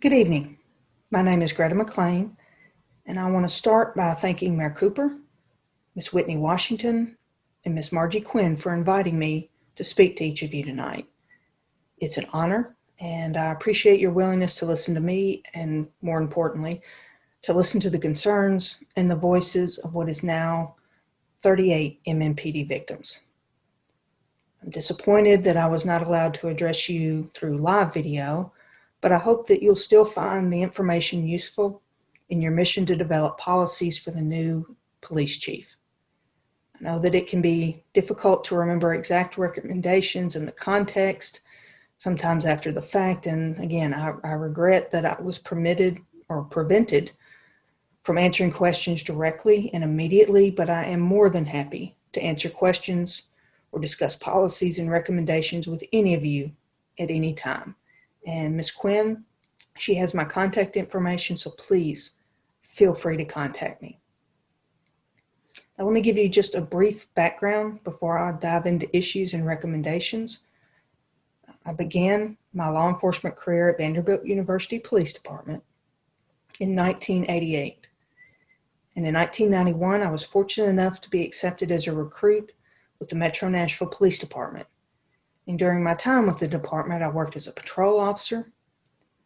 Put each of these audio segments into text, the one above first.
Good evening. My name is Greta McClain, and I want to start by thanking Mayor Cooper, Ms. Whitney Washington, and Ms. Margie Quinn for inviting me to speak to each of you tonight. It's an honor, and I appreciate your willingness to listen to me, and more importantly, to listen to the concerns and the voices of what is now 38 MMPD victims. I'm disappointed that I was not allowed to address you through live video, but I hope that you'll still find the information useful in your mission to develop policies for the new police chief. I know that it can be difficult to remember exact recommendations in the context, sometimes after the fact, and again, I regret that I was prevented from answering questions directly and immediately, but I am more than happy to answer questions or discuss policies and recommendations with any of you at any time. And Ms. Quinn, she has my contact information, so please feel free to contact me. Now, let me give you just a brief background before I dive into issues and recommendations. I began my law enforcement career at Vanderbilt University Police Department in 1988. And in 1991, I was fortunate enough to be accepted as a recruit with the Metro Nashville Police Department. And during my time with the department, I worked as a patrol officer,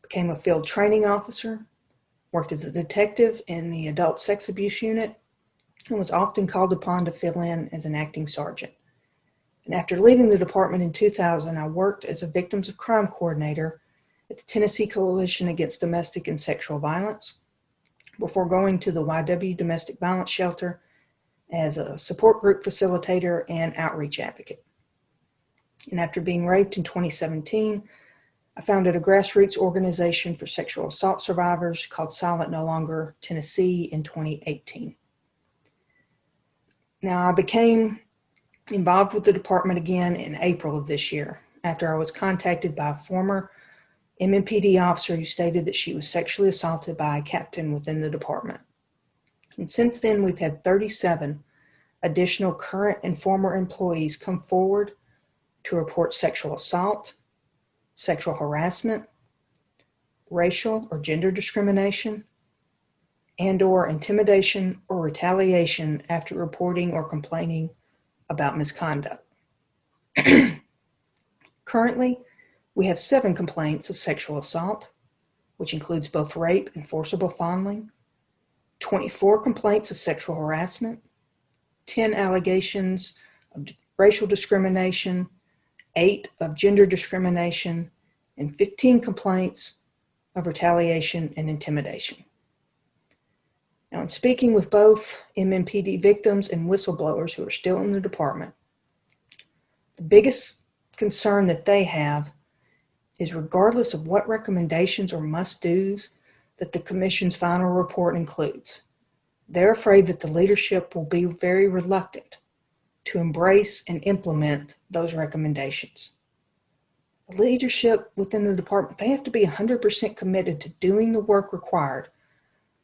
became a field training officer, worked as a detective in the adult sex abuse unit, and was often called upon to fill in as an acting sergeant. And after leaving the department in 2000, I worked as a victims of crime coordinator at the Tennessee Coalition Against Domestic and Sexual Violence, before going to the YW Domestic Violence Shelter as a support group facilitator and outreach advocate. And after being raped in 2017, I founded a grassroots organization for sexual assault survivors called Silent No Longer Tennessee in 2018. Now, I became involved with the department again in April of this year after I was contacted by a former MMPD officer who stated that she was sexually assaulted by a captain within the department. And since then, we've had 37 additional current and former employees come forward to report sexual assault, sexual harassment, racial or gender discrimination, and/or intimidation or retaliation after reporting or complaining about misconduct. Currently, we have 7 complaints of sexual assault, which includes both rape and forcible fondling, 24 complaints of sexual harassment, 10 allegations of racial discrimination, 8 of gender discrimination, and 15 complaints of retaliation and intimidation. Now, in speaking with both MMPD victims and whistleblowers who are still in the department, the biggest concern that they have is regardless of what recommendations or must-dos that the Commission's final report includes, they're afraid that the leadership will be very reluctant to embrace and implement those recommendations. The leadership within the department, they have to be 100% committed to doing the work required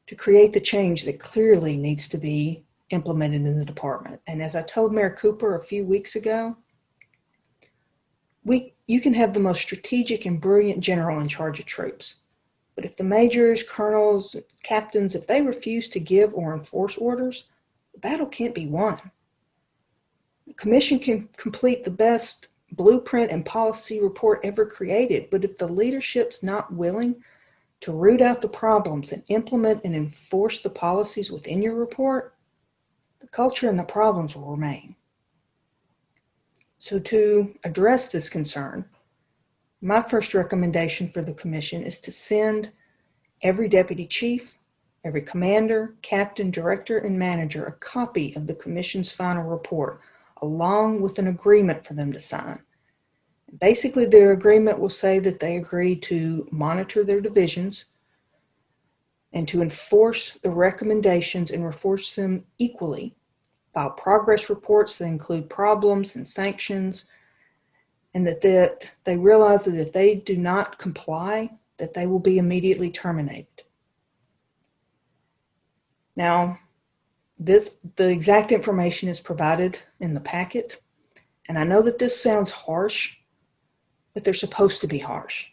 to create the change that clearly needs to be implemented in the department. And as I told Mayor Cooper a few weeks ago, you can have the most strategic and brilliant general in charge of troops, but if the majors, colonels, captains, if they refuse to give or enforce orders, the battle can't be won. The Commission can complete the best blueprint and policy report ever created, but if the leadership's not willing to root out the problems and implement and enforce the policies within your report, the culture and the problems will remain. So to address this concern, my first recommendation for the Commission is to send every deputy chief, every commander, captain, director, and manager a copy of the Commission's final report, along with an agreement for them to sign. Basically, their agreement will say that they agree to monitor their divisions and to enforce the recommendations and enforce them equally, file progress reports that include problems and sanctions, and that they realize that if they do not comply, that they will be immediately terminated. Now, the exact information is provided in the packet, and I know that this sounds harsh, but they're supposed to be harsh.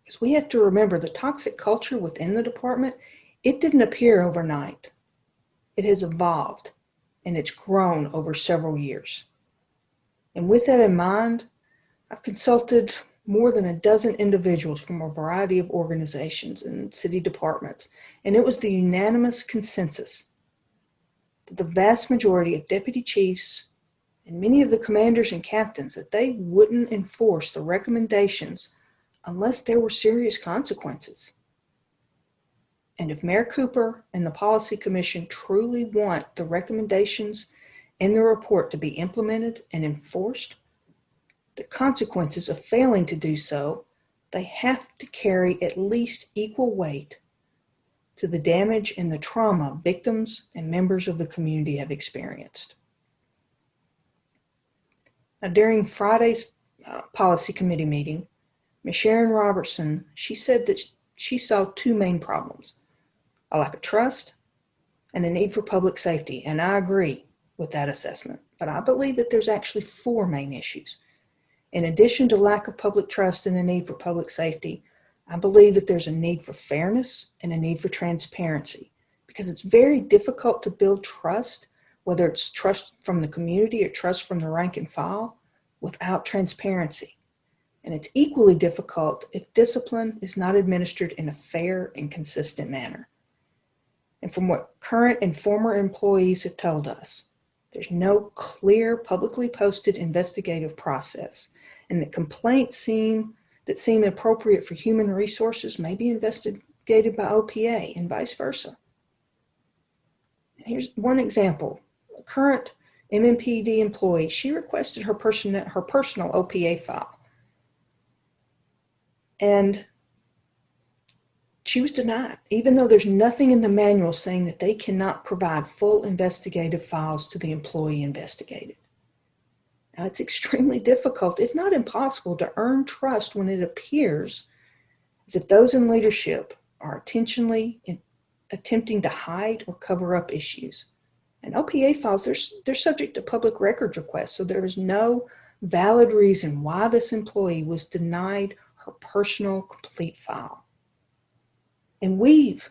Because we have to remember the toxic culture within the department, it didn't appear overnight. It has evolved and it's grown over several years. And with that in mind, I've consulted more than a dozen individuals from a variety of organizations and city departments, and it was the unanimous consensus that the vast majority of deputy chiefs and many of the commanders and captains that they wouldn't enforce the recommendations unless there were serious consequences. And if Mayor Cooper and the Policy Commission truly want the recommendations in the report to be implemented and enforced, the consequences of failing to do so, they have to carry at least equal weight to the damage and the trauma victims and members of the community have experienced. Now, during Friday's Policy Committee meeting, Ms. Sharon Robertson, she said that she saw two main problems: a lack of trust and a need for public safety. And I agree with that assessment. But I believe that there's actually four main issues. In addition to lack of public trust and a need for public safety, I believe that there's a need for fairness and a need for transparency, because it's very difficult to build trust, whether it's trust from the community or trust from the rank and file, without transparency. And it's equally difficult if discipline is not administered in a fair and consistent manner. And from what current and former employees have told us, there's no clear publicly posted investigative process, and the complaints that seem appropriate for human resources may be investigated by OPA and vice versa. And here's one example. A current MMPD employee, she requested her personal OPA file, and she was denied, even though there's nothing in the manual saying that they cannot provide full investigative files to the employee investigated. Now, it's extremely difficult, if not impossible, to earn trust when it appears as if those in leadership are intentionally attempting to hide or cover up issues. And OPA files, they're subject to public records requests, so there is no valid reason why this employee was denied her personal complete file. And we've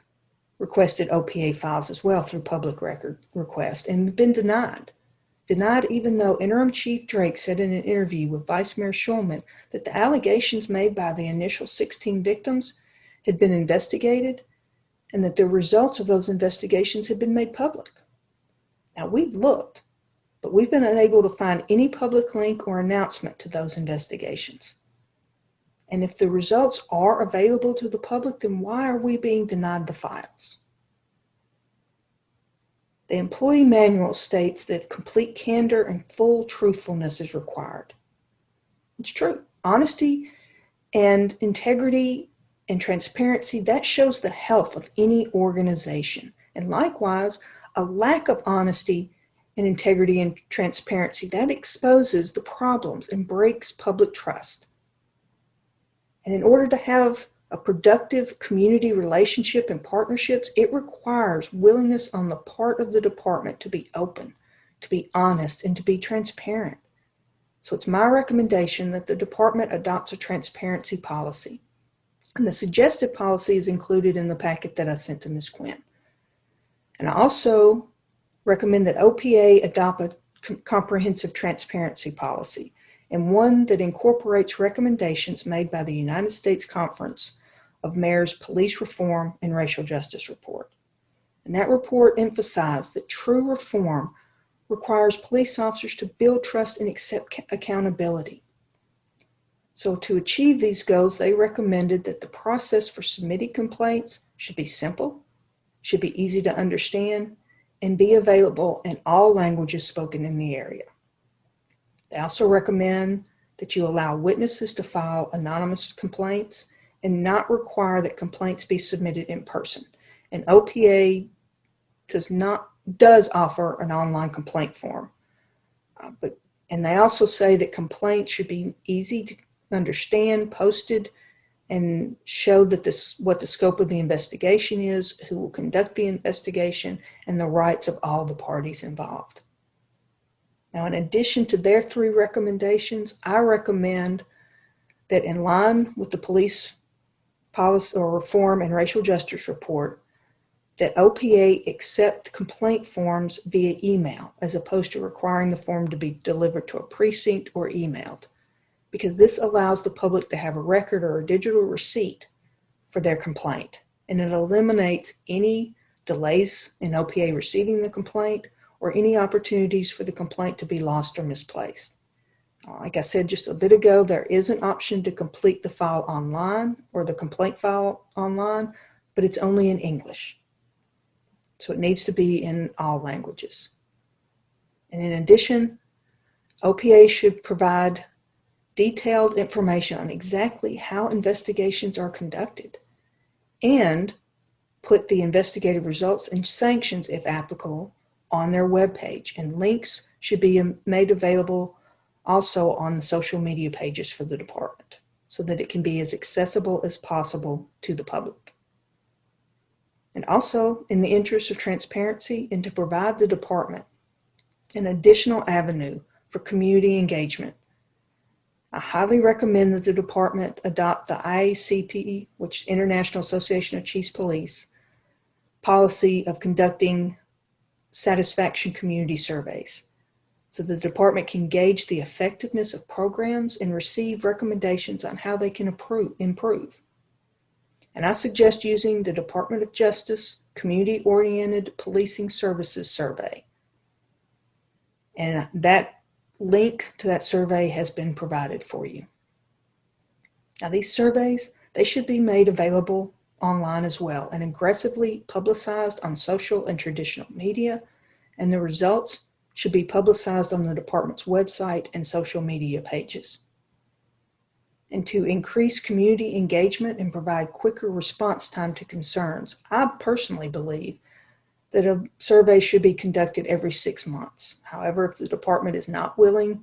requested OPA files as well through public record request and been denied. Denied even though Interim Chief Drake said in an interview with Vice Mayor Schulman that the allegations made by the initial 16 victims had been investigated and that the results of those investigations had been made public. Now, we've looked, but we've been unable to find any public link or announcement to those investigations. And if the results are available to the public, then why are we being denied the files? The employee manual states that complete candor and full truthfulness is required. It's true. Honesty and integrity and transparency, that shows the health of any organization. And likewise, a lack of honesty and integrity and transparency, that exposes the problems and breaks public trust. And in order to have a productive community relationship and partnerships, it requires willingness on the part of the department to be open, to be honest, and to be transparent. So it's my recommendation that the department adopts a transparency policy. And the suggested policy is included in the packet that I sent to Ms. Quinn. And I also recommend that OPA adopt a comprehensive transparency policy, and one that incorporates recommendations made by the United States Conference of Mayors Police Reform and Racial Justice Report. And that report emphasized that true reform requires police officers to build trust and accept accountability. So to achieve these goals, they recommended that the process for submitting complaints should be simple, should be easy to understand, and be available in all languages spoken in the area. They also recommend that you allow witnesses to file anonymous complaints and not require that complaints be submitted in person. And OPA does offer an online complaint form. And they also say that complaints should be easy to understand, posted, and show that what the scope of the investigation is, who will conduct the investigation, and the rights of all the parties involved. Now, in addition to their three recommendations, I recommend that in line with the police Policy or Reform and Racial Justice report that OPA accept complaint forms via email as opposed to requiring the form to be delivered to a precinct or emailed, because this allows the public to have a record or a digital receipt for their complaint, and it eliminates any delays in OPA receiving the complaint or any opportunities for the complaint to be lost or misplaced. Like I said just a bit ago, there is an option to complete the file online or the complaint file online, but it's only in English. So it needs to be in all languages. And in addition, OPA should provide detailed information on exactly how investigations are conducted and put the investigative results and sanctions, if applicable, on their webpage. And links should be made available also on the social media pages for the department so that it can be as accessible as possible to the public. And also, in the interest of transparency and to provide the department an additional avenue for community engagement, I highly recommend that the department adopt the IACP, which is International Association of Chiefs Police, policy of conducting satisfaction community surveys, so the department can gauge the effectiveness of programs and receive recommendations on how they can improve. And I suggest using the Department of Justice Community-Oriented Policing Services Survey. And that link to that survey has been provided for you. Now, these surveys, they should be made available online as well and aggressively publicized on social and traditional media, and the results should be publicized on the department's website and social media pages. And to increase community engagement and provide quicker response time to concerns, I personally believe that a survey should be conducted every 6 months. However, if the department is not willing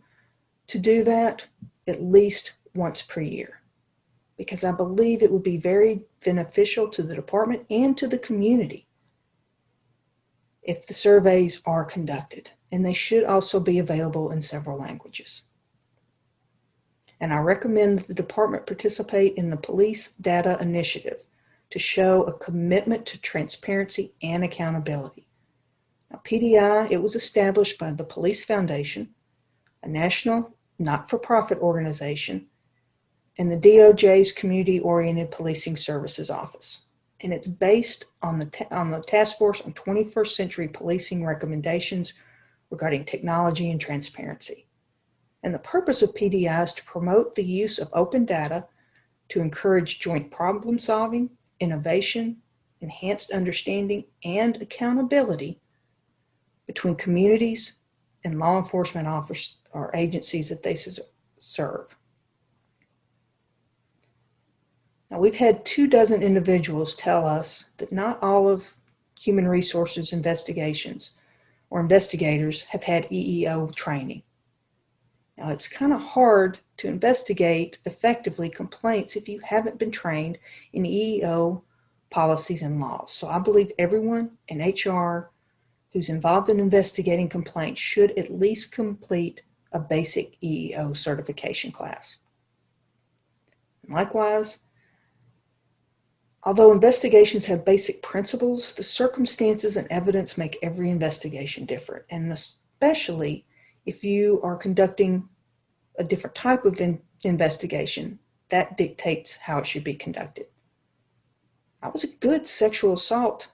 to do that, at least once per year, because I believe it would be very beneficial to the department and to the community if the surveys are conducted, and they should also be available in several languages. And I recommend that the department participate in the Police Data Initiative to show a commitment to transparency and accountability. Now, PDI, it was established by the Police Foundation, a national not-for-profit organization, and the DOJ's Community-Oriented Policing Services Office. And it's based on the Task Force on 21st Century Policing recommendations regarding technology and transparency. And the purpose of PDI is to promote the use of open data to encourage joint problem solving, innovation, enhanced understanding, and accountability between communities and law enforcement officers or agencies that they serve. Now, we've had 24 individuals tell us that not all of human resources investigations or investigators have had EEO training. Now, it's kind of hard to investigate effectively complaints if you haven't been trained in EEO policies and laws. So I believe everyone in HR who's involved in investigating complaints should at least complete a basic EEO certification class. And likewise, although investigations have basic principles, the circumstances and evidence make every investigation different, and especially if you are conducting a different type of investigation, that dictates how it should be conducted. I was a good sexual assault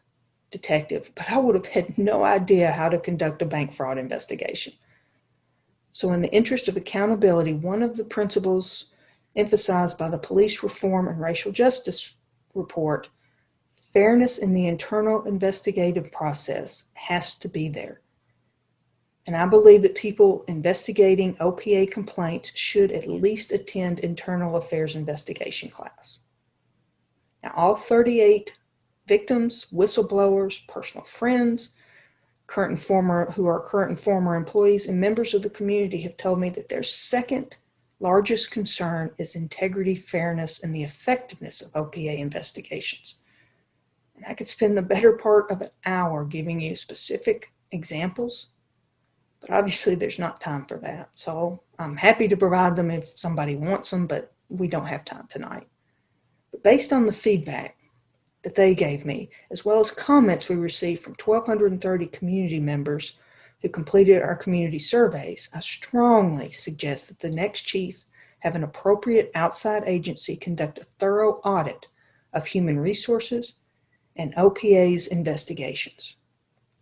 detective, but I would have had no idea how to conduct a bank fraud investigation. So in the interest of accountability, one of the principles emphasized by the Police Reform and Racial Justice report, fairness in the internal investigative process has to be there. And I believe that people investigating OPA complaints should at least attend internal affairs investigation class. Now, all 38 victims, whistleblowers, personal friends, current and former employees, and members of the community have told me that their second largest concern is integrity, fairness, and the effectiveness of OPA investigations. And I could spend the better part of an hour giving you specific examples, but obviously there's not time for that. So I'm happy to provide them if somebody wants them, but we don't have time tonight. But based on the feedback that they gave me, as well as comments we received from 1,230 community members who completed our community surveys, I strongly suggest that the next chief have an appropriate outside agency conduct a thorough audit of human resources and OPA's investigations,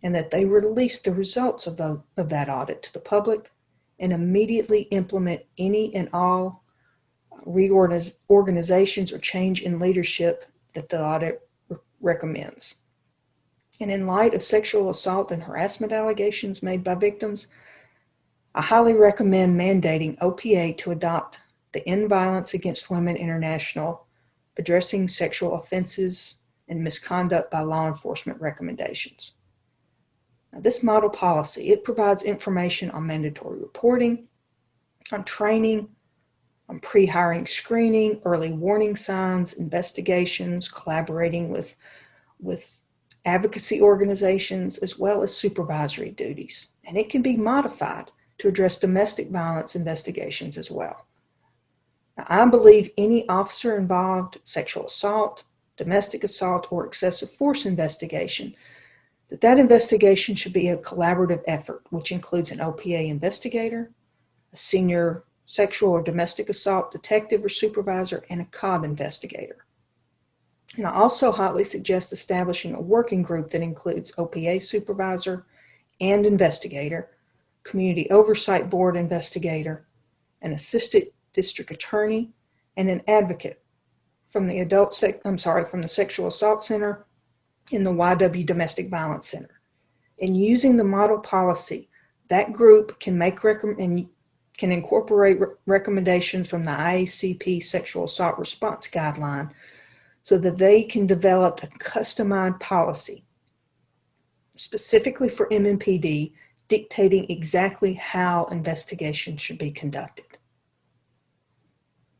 and that they release the results of that audit to the public and immediately implement any and all reorganizations or change in leadership that the audit recommends. And in light of sexual assault and harassment allegations made by victims, I highly recommend mandating OPA to adopt the End Violence Against Women International Addressing Sexual Offenses and Misconduct by Law Enforcement recommendations. Now, this model policy, it provides information on mandatory reporting, on training, on pre-hiring screening, early warning signs, investigations, collaborating with advocacy organizations, as well as supervisory duties. And it can be modified to address domestic violence investigations as well. Now, I believe any officer involved sexual assault, domestic assault, or excessive force investigation, that investigation should be a collaborative effort, which includes an OPA investigator, a senior sexual or domestic assault detective or supervisor, and a COB investigator. And I also highly suggest establishing a working group that includes OPA supervisor and investigator, community oversight board investigator, an assistant district attorney, and an advocate from the Sexual Assault Center in the YW Domestic Violence Center. In using the model policy, that group can incorporate recommendations from the IACP Sexual Assault Response Guideline so that they can develop a customized policy specifically for MMPD, dictating exactly how investigations should be conducted.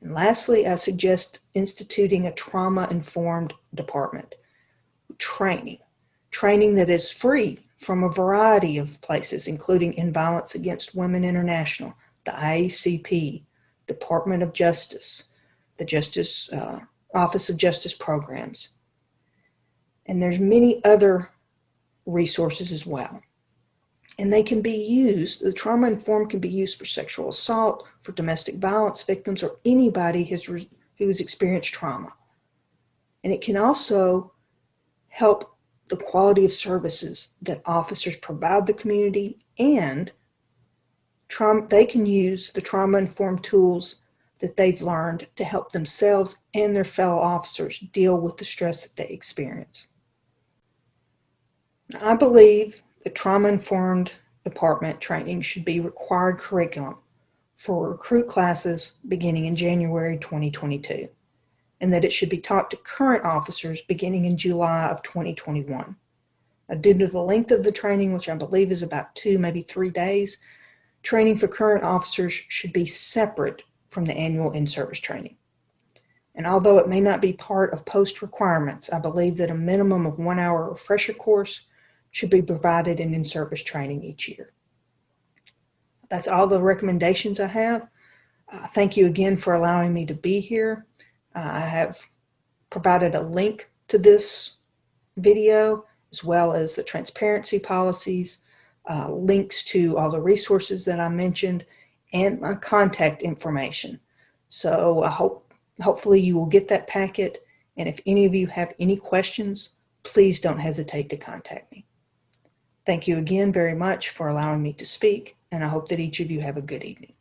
And lastly, I suggest instituting a trauma-informed department. Training that is free from a variety of places, including End Violence Against Women International, the IACP, Department of Justice, the Office of Justice Programs. And there's many other resources as well. And they can be used, the trauma-informed can be used for sexual assault, for domestic violence victims, or anybody who's experienced trauma. And it can also help the quality of services that officers provide the community, and they can use the trauma-informed tools that they've learned to help themselves and their fellow officers deal with the stress that they experience. Now, I believe the trauma-informed department training should be required curriculum for recruit classes beginning in January 2022, and that it should be taught to current officers beginning in July of 2021. Now, due to the length of the training, which I believe is about 2, maybe 3 days, training for current officers should be separate from the annual in-service training. And although it may not be part of post requirements, I believe that a minimum of 1 hour refresher course should be provided in in-service training each year. That's all the recommendations I have. Thank you again for allowing me to be here. I have provided a link to this video, as well as the transparency policies, links to all the resources that I mentioned, and my contact information. So hopefully you will get that packet, and if any of you have any questions, please don't hesitate to contact me. Thank you again very much for allowing me to speak, and I hope that each of you have a good evening.